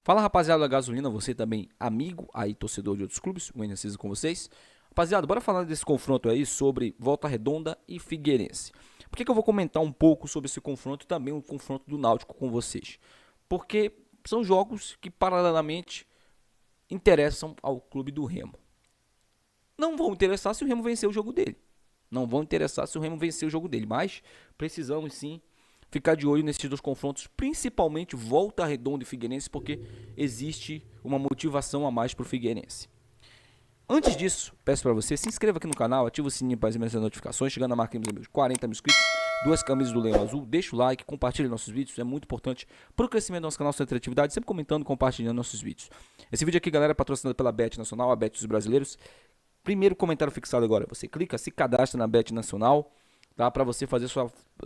Fala, rapaziada da Gasolina, você também amigo aí, torcedor de outros clubes, o Enes com vocês. Rapaziada, bora falar desse confronto aí sobre Volta Redonda e Figueirense. Por que eu vou comentar um pouco sobre esse confronto e também o confronto do Náutico com vocês? Porque são jogos que paralelamente interessam ao clube do Remo. Não vão interessar se o Remo vencer o jogo dele. Não vão interessar se o Remo vencer o jogo dele, mas precisamos sim ficar de olho nesses dois confrontos, principalmente Volta Redonda e Figueirense, porque existe uma motivação a mais para o Figueirense. Antes disso, peço para você, se inscreva aqui no canal, ativa o sininho para receber as notificações, chegando a marca de 40 mil inscritos, 2 camisas do Leão Azul, deixa o like, compartilhe nossos vídeos, é muito importante para o crescimento do nosso canal, sua interatividade, sempre comentando e compartilhando nossos vídeos. Esse vídeo aqui, galera, é patrocinado pela Bet Nacional, a Bet dos brasileiros. Primeiro comentário fixado agora, você clica, se cadastra na Bet Nacional, tá? Para você fazer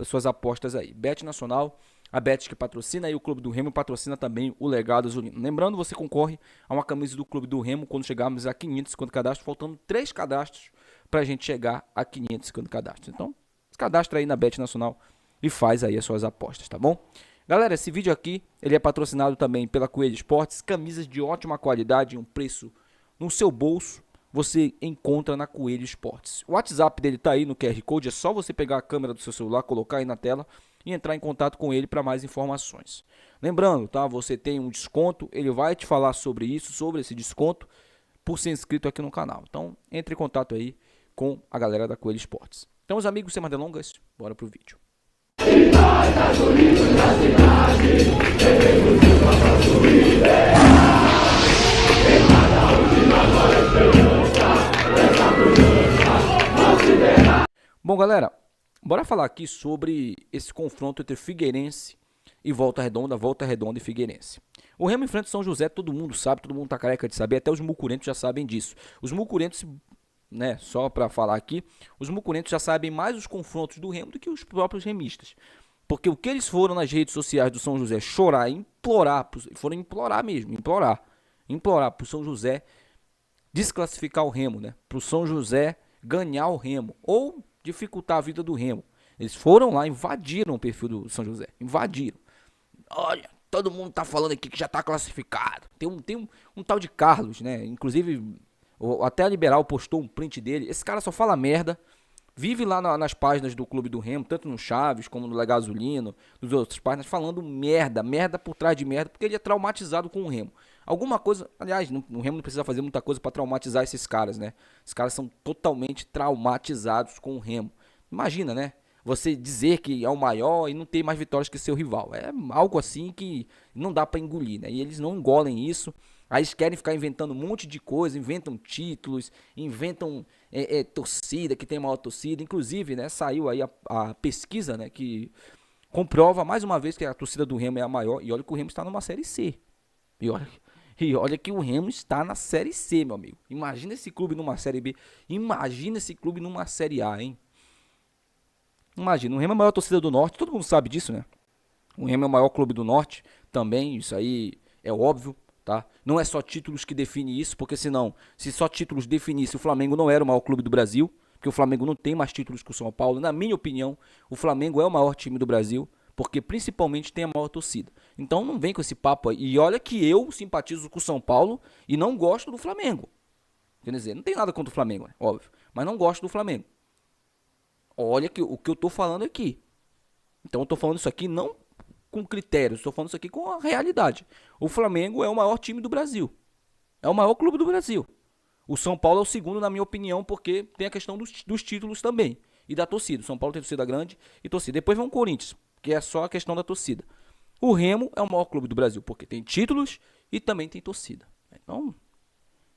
suas apostas aí. Bet Nacional, a Bet que patrocina aí o Clube do Remo, patrocina também o Legado Azulino. Lembrando, você concorre a uma camisa do Clube do Remo quando chegarmos a 550 cadastros, faltando 3 cadastros para a gente chegar a 550 cadastros. Então, se cadastra aí na Bet Nacional e faz aí as suas apostas, tá bom? Galera, esse vídeo aqui, ele é patrocinado também pela Coelho Esportes, camisas de ótima qualidade, um preço no seu bolso. Você encontra na Coelho Esportes. O WhatsApp dele tá aí no QR Code, é só você pegar a câmera do seu celular, colocar aí na tela e entrar em contato com ele para mais informações. Lembrando, tá? Você tem um desconto, ele vai te falar sobre isso, sobre esse desconto, por ser inscrito aqui no canal. Então, entre em contato aí com a galera da Coelho Esportes. Então, os amigos, sem mais delongas, bora pro vídeo. Bom, galera, bora falar aqui sobre esse confronto entre Figueirense e Volta Redonda e Figueirense. O Remo enfrenta o São José, todo mundo sabe, todo mundo tá careca de saber, até os mucurentos já sabem disso. Os mucurentos, né, só pra falar aqui, os mucurentos já sabem mais os confrontos do Remo do que os próprios remistas. Porque o que eles foram nas redes sociais do São José chorar, implorar, foram implorar mesmo, implorar pro São José desclassificar o Remo, né, pro São José ganhar o Remo, ou dificultar a vida do Remo. Eles foram lá, invadiram o perfil do São José. Invadiram. Olha, todo mundo tá falando aqui que já tá classificado. Tem um tal de Carlos, né? Inclusive, até a Liberal postou um print dele. Esse cara só fala merda. Vive lá nas páginas do Clube do Remo, tanto no Chaves como no Legado Azulino, nos outras páginas, falando merda por trás de merda, porque ele é traumatizado com o Remo. Alguma coisa, aliás, no Remo não precisa fazer muita coisa para traumatizar esses caras, né? Os caras são totalmente traumatizados com o Remo. Imagina, né? Você dizer que é o maior e não ter mais vitórias que seu rival. É algo assim que não dá para engolir, né? E eles não engolem isso. Aí eles querem ficar inventando um monte de coisa, inventam títulos, inventam torcida, que tem maior torcida. Inclusive, né, saiu aí a pesquisa, né, que comprova mais uma vez que a torcida do Remo é a maior. E olha que o Remo está numa Série C. E olha que o Remo está na Série C, meu amigo. Imagina esse clube numa Série B. Imagina esse clube numa Série A, hein? Imagina, o Remo é a maior torcida do Norte. Todo mundo sabe disso, né? O Remo é o maior clube do Norte também. Isso aí é óbvio. Tá? Não é só títulos que define isso, porque senão, se só títulos definisse, o Flamengo não era o maior clube do Brasil, porque o Flamengo não tem mais títulos que o São Paulo. Na minha opinião, o Flamengo é o maior time do Brasil, porque principalmente tem a maior torcida. Então não vem com esse papo aí. E olha que eu simpatizo com o São Paulo e não gosto do Flamengo. Quer dizer, não tem nada contra o Flamengo, né? Óbvio, mas não gosto do Flamengo. Olha que o que eu tô falando aqui. Então eu tô falando isso aqui não com critérios, estou falando isso aqui com a realidade. O Flamengo é o maior time do Brasil. É o maior clube do Brasil. O São Paulo é o segundo, na minha opinião, porque tem a questão dos títulos também. E da torcida. O São Paulo tem torcida grande e torcida. Depois vem o Corinthians, que é só a questão da torcida. O Remo é o maior clube do Brasil, porque tem títulos e também tem torcida. Então,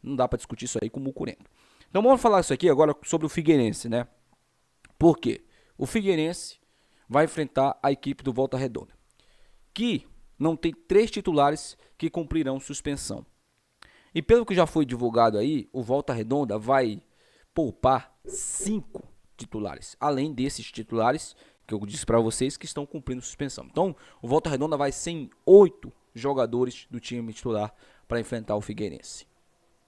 não dá para discutir isso aí com o mucurento. Então, vamos falar isso aqui agora sobre o Figueirense, né? Por quê? O Figueirense vai enfrentar a equipe do Volta Redonda, que não tem 3 titulares que cumprirão suspensão. E pelo que já foi divulgado aí, o Volta Redonda vai poupar 5 titulares, além desses titulares que eu disse para vocês que estão cumprindo suspensão. Então, o Volta Redonda vai sem 8 jogadores do time titular para enfrentar o Figueirense.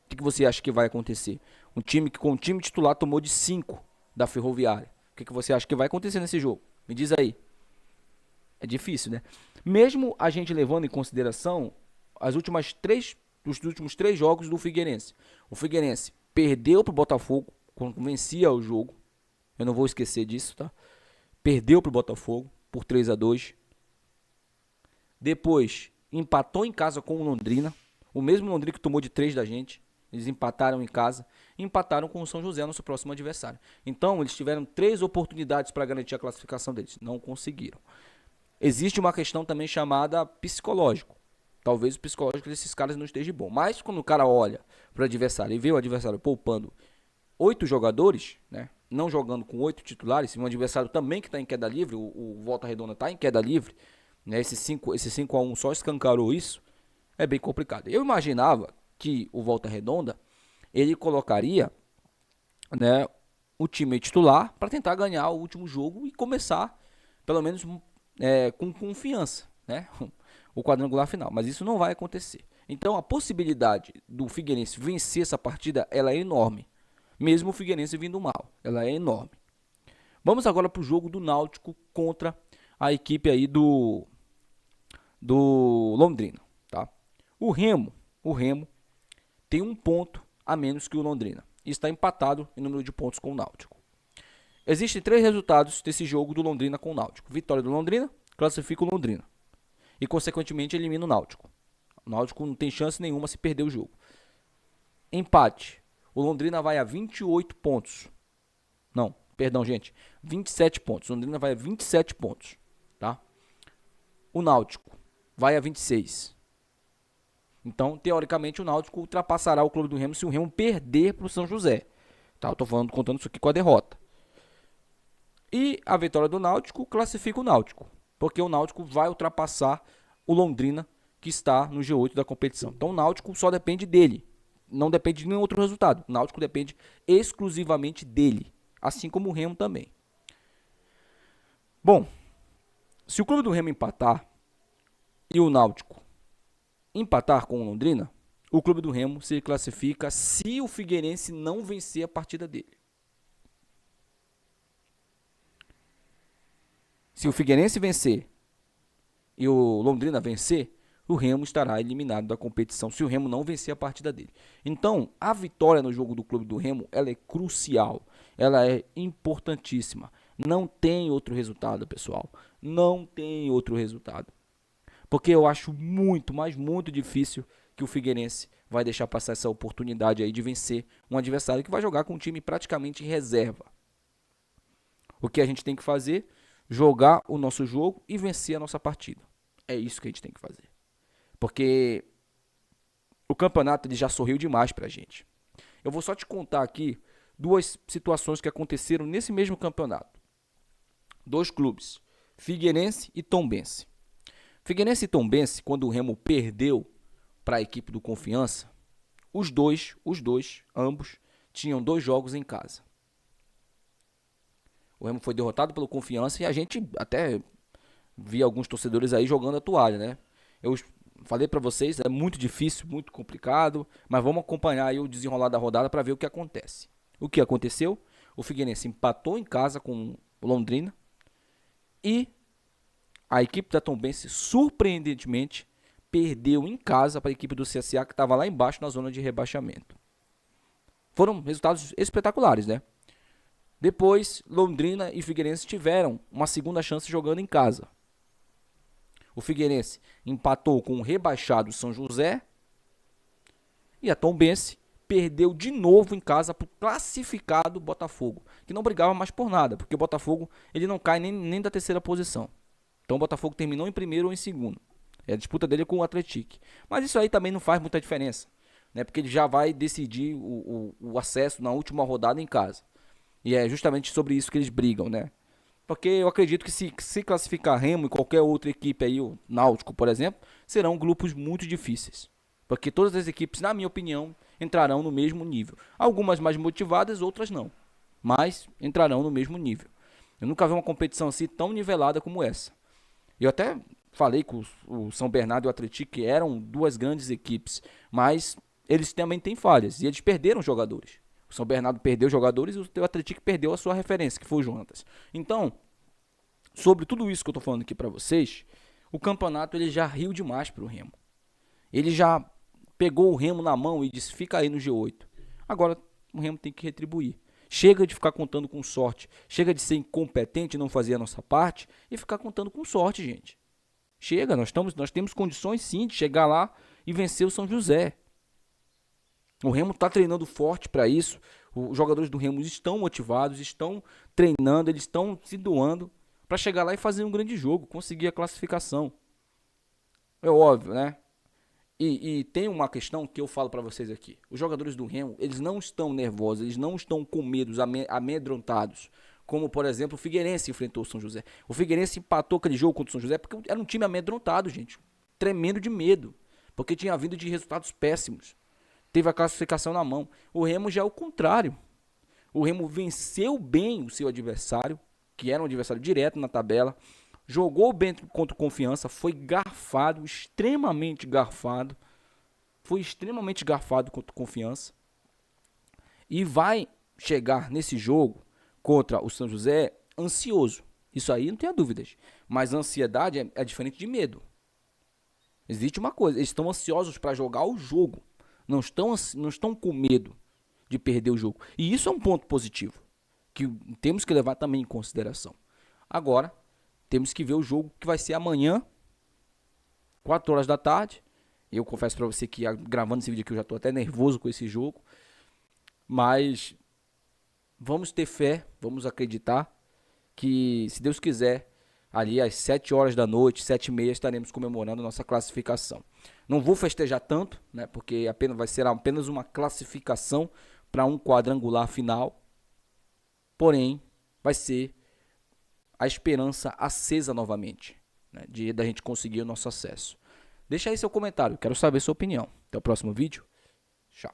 O que você acha que vai acontecer? Um time que com o time titular tomou de 5 da Ferroviária. O que você acha que vai acontecer nesse jogo? Me diz aí. É difícil, né? Mesmo a gente levando em consideração os últimos 3 jogos do Figueirense. O Figueirense perdeu para o Botafogo, quando vencia o jogo. Eu não vou esquecer disso, tá? Perdeu para o Botafogo por 3-2. Depois, empatou em casa com o Londrina. O mesmo Londrina que tomou de 3 da gente. Eles empataram em casa. E empataram com o São José, nosso próximo adversário. Então, eles tiveram 3 oportunidades para garantir a classificação deles. Não conseguiram. Existe uma questão também chamada psicológico. Talvez o psicológico desses caras não esteja bom. Mas quando o cara olha para o adversário e vê o adversário poupando 8 jogadores, né? Não jogando com 8 titulares, um adversário também que está em queda livre, o Volta Redonda está em queda livre, né? Esse 5-1 só escancarou isso, é bem complicado. Eu imaginava que o Volta Redonda, ele colocaria, né, o time titular para tentar ganhar o último jogo e começar, pelo menos, com confiança, né? O quadrangular final, mas isso não vai acontecer. Então a possibilidade do Figueirense vencer essa partida, ela é enorme. Mesmo o Figueirense vindo mal, ela é enorme. Vamos agora para o jogo do Náutico contra a equipe aí do Londrina, tá? O Remo tem 1 ponto a menos que o Londrina e está empatado em número de pontos com o Náutico. Existem 3 resultados desse jogo do Londrina com o Náutico. Vitória do Londrina, classifica o Londrina e consequentemente elimina o Náutico. O Náutico não tem chance nenhuma se perder o jogo. Empate. O Londrina vai a 28 pontos. Não, perdão, gente. 27 pontos. O Londrina vai a 27 pontos. Tá? O Náutico vai a 26. Então, teoricamente, o Náutico ultrapassará o Clube do Remo se o Remo perder para o São José. Tá? Eu tô contando isso aqui com a derrota. E a vitória do Náutico classifica o Náutico. Porque o Náutico vai ultrapassar o Londrina, que está no G8 da competição. Então, o Náutico só depende dele. Não depende de nenhum outro resultado. O Náutico depende exclusivamente dele. Assim como o Remo também. Bom, se o Clube do Remo empatar e o Náutico empatar com o Londrina, o Clube do Remo se classifica se o Figueirense não vencer a partida dele. Se o Figueirense vencer e o Londrina vencer, o Remo estará eliminado da competição se o Remo não vencer a partida dele. Então, a vitória no jogo do Clube do Remo, ela é crucial, ela é importantíssima. Não tem outro resultado, pessoal. Não tem outro resultado. Porque eu acho muito, mas muito difícil que o Figueirense vai deixar passar essa oportunidade aí de vencer um adversário que vai jogar com um time praticamente em reserva. O que a gente tem que fazer? Jogar o nosso jogo e vencer a nossa partida. É isso que a gente tem que fazer. Porque o campeonato ele já sorriu demais pra gente. Eu vou só te contar aqui 2 situações que aconteceram nesse mesmo campeonato. 2 clubes, Figueirense e Tombense. Figueirense e Tombense, quando o Remo perdeu para a equipe do Confiança, ambos, tinham 2 jogos em casa. O Remo foi derrotado pelo Confiança e a gente até via alguns torcedores aí jogando a toalha, né? Eu falei pra vocês, é muito difícil, muito complicado, mas vamos acompanhar aí o desenrolar da rodada para ver o que acontece. O que aconteceu? O Figueirense empatou em casa com o Londrina e a equipe da Tombense, surpreendentemente, perdeu em casa para a equipe do CSA que estava lá embaixo na zona de rebaixamento. Foram resultados espetaculares, né? Depois, Londrina e Figueirense tiveram uma segunda chance jogando em casa. O Figueirense empatou com o rebaixado São José e a Tombense perdeu de novo em casa para o classificado Botafogo, que não brigava mais por nada, porque o Botafogo ele não cai nem da terceira posição. Então o Botafogo terminou em primeiro ou em segundo. É a disputa dele com o Atlético. Mas isso aí também não faz muita diferença, né? Porque ele já vai decidir o acesso na última rodada em casa. E é justamente sobre isso que eles brigam, né? Porque eu acredito que se classificar Remo e qualquer outra equipe aí, o Náutico, por exemplo, serão grupos muito difíceis. Porque todas as equipes, na minha opinião, entrarão no mesmo nível. Algumas mais motivadas, outras não. Mas entrarão no mesmo nível. Eu nunca vi uma competição assim tão nivelada como essa. Eu até falei que o São Bernardo e o Atlético eram 2 grandes equipes. Mas eles também têm falhas. E eles perderam jogadores. O São Bernardo perdeu jogadores e o Atlético perdeu a sua referência, que foi o Jonatas. Então, sobre tudo isso que eu estou falando aqui para vocês, o campeonato ele já riu demais para o Remo. Ele já pegou o Remo na mão e disse, fica aí no G8. Agora o Remo tem que retribuir. Chega de ficar contando com sorte. Chega de ser incompetente e não fazer a nossa parte e ficar contando com sorte, gente. Chega, nós temos condições sim de chegar lá e vencer o São José. O Remo está treinando forte para isso. Os jogadores do Remo estão motivados, estão treinando, eles estão se doando para chegar lá e fazer um grande jogo, conseguir a classificação. É óbvio, né? E tem uma questão que eu falo para vocês aqui. Os jogadores do Remo, eles não estão nervosos, eles não estão com medo, amedrontados. Como, por exemplo, o Figueirense enfrentou o São José. O Figueirense empatou aquele jogo contra o São José porque era um time amedrontado, gente. Tremendo de medo. Porque tinha vindo de resultados péssimos. Teve a classificação na mão. O Remo já é o contrário. O Remo venceu bem o seu adversário, que era um adversário direto na tabela. Jogou bem contra o Confiança, foi garfado, extremamente garfado. Foi extremamente garfado contra o Confiança. E vai chegar nesse jogo contra o São José ansioso. Isso aí não tenha dúvidas. Mas a ansiedade é diferente de medo. Existe uma coisa, eles estão ansiosos para jogar o jogo. Não estão com medo de perder o jogo. E isso é um ponto positivo, que temos que levar também em consideração. Agora, temos que ver o jogo que vai ser amanhã, 4 horas da tarde. Eu confesso para você que gravando esse vídeo aqui eu já estou até nervoso com esse jogo. Mas vamos ter fé, vamos acreditar que, se Deus quiser, ali às 7 horas da noite, 7h30, estaremos comemorando nossa classificação. Não vou festejar tanto, né, porque vai ser apenas uma classificação para um quadrangular final. Porém, vai ser a esperança acesa novamente, né, da gente conseguir o nosso acesso. Deixa aí seu comentário, quero saber sua opinião. Até o próximo vídeo. Tchau.